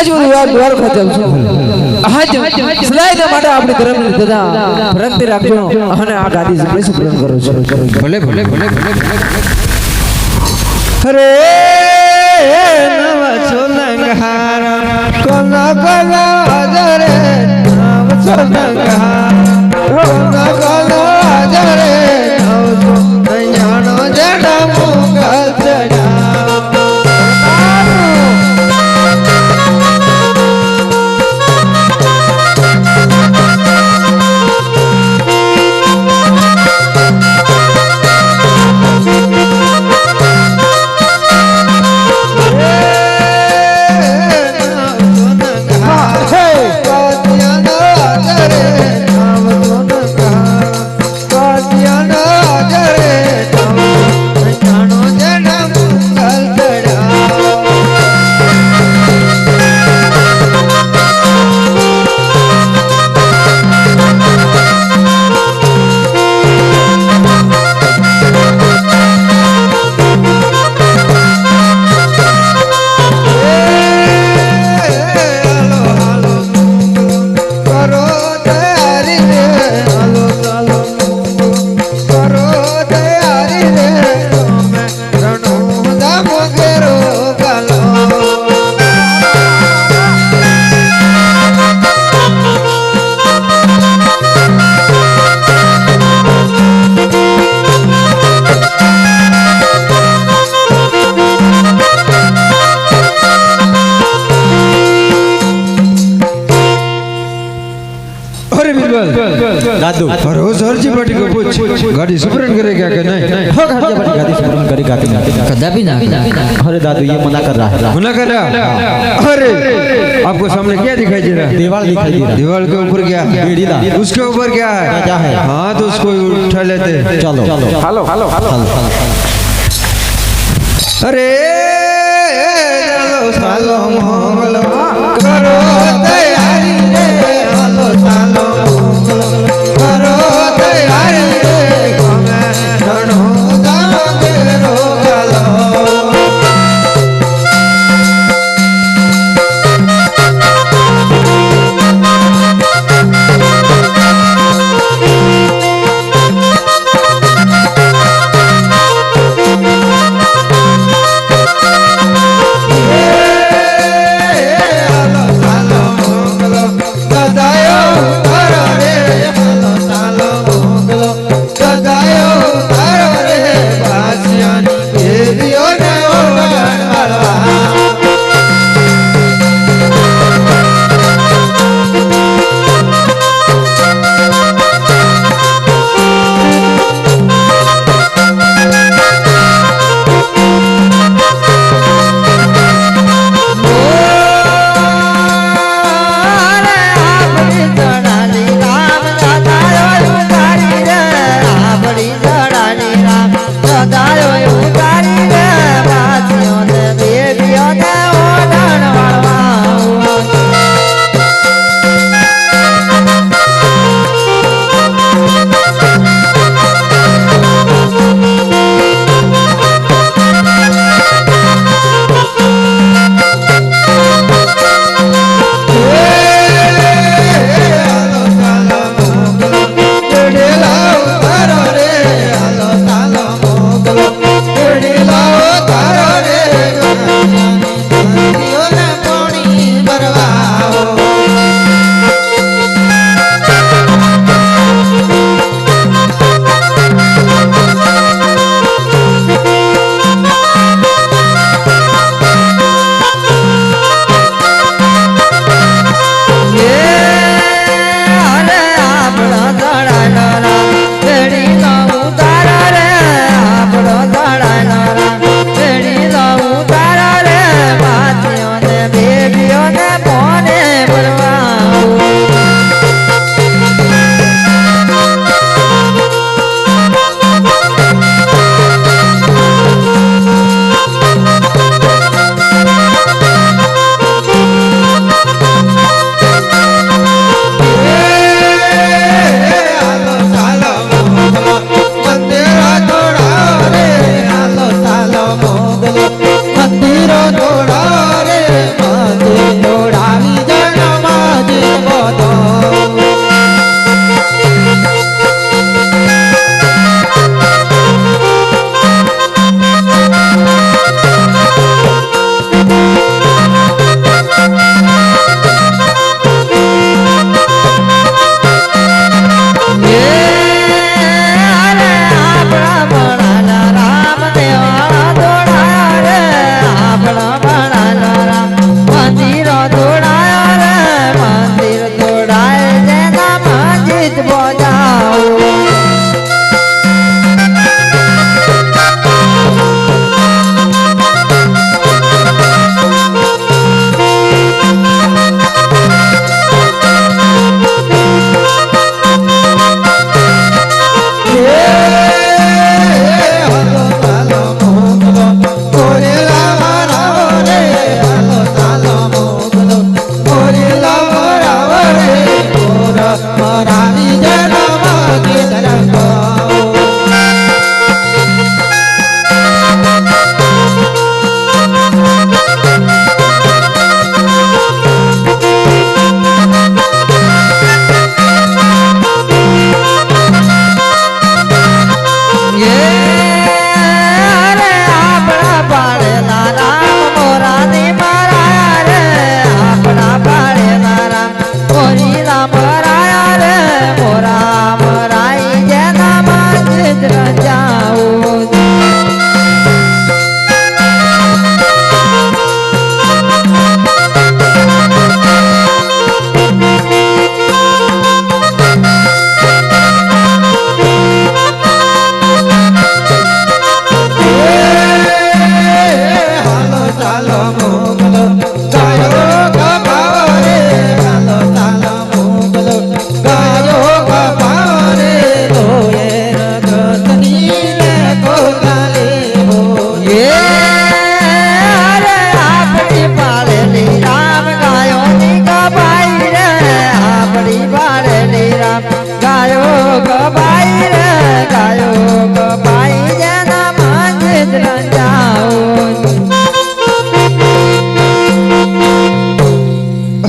આજ હું દ્વારકા જાઉં છું આજ સદાય માટે આપણી ધર્મની દાદા ભક્તિ રાખજો અને આ ગાદી સંભળી સુપ્રન કરો છો ભલે ભલે ભલે ભલે હરે નવ સોનંગહાર કોના કોના હજરે નવ સોનંગહાર કોના કોના હજરે નવ સોનંજાનો જડા મુગલ ચડા दादू रोज हरजी पार्टी को पूछ गाड़ी सुपरन करेगा कि नहीं हो गाड़ी गाड़ी सुपरन करेगा कि नहीं कदापि ना अरे दादू ये मना कर रहा है मना कर रहा अरे आपको सामने क्या दिखाई दे रहा है दीवार दिखाई दे रहा है दीवार के ऊपर क्या उसके ऊपर क्या है हाँ तो उसको उठा लेते चलो हेलो हेलो हेलो अरे सालो मंगल करो तैयारी रे हेलो सालो करो तैयारी रे गमे रणो दानो तेरो गलो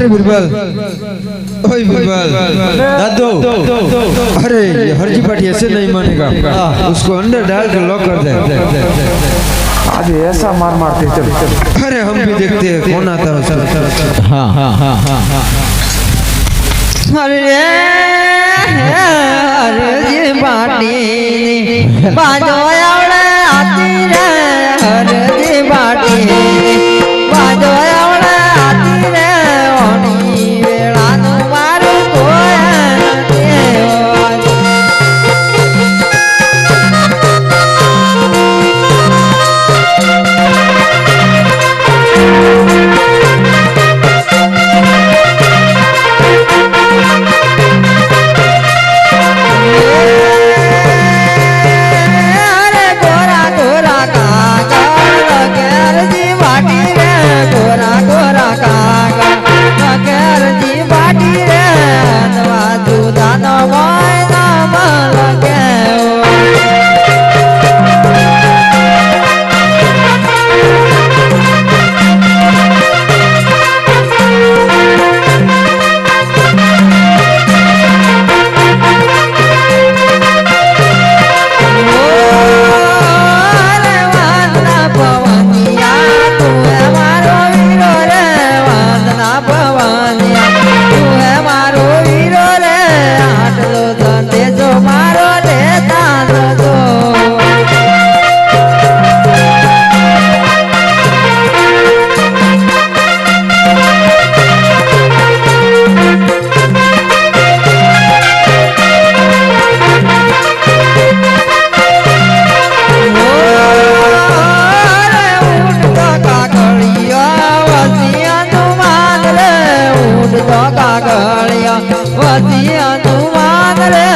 अरे बिरबल, ओए बिरबल, दादू, अरे ये हरजी पार्टी ऐसे नहीं मानेगा, उसको अंदर डाल के लॉक कर दे। आज ऐसा मार मारते चल। अरे हम भी देखते हैं कौन आता है उसका। हाँ हाँ हाँ हाँ हाँ अरे जी बाटी बाजो आवड़े आती रे हर जी बाटी बाजो आवड़े आती रे ओनी वेला नु मारू कोय वसिया तू मान रे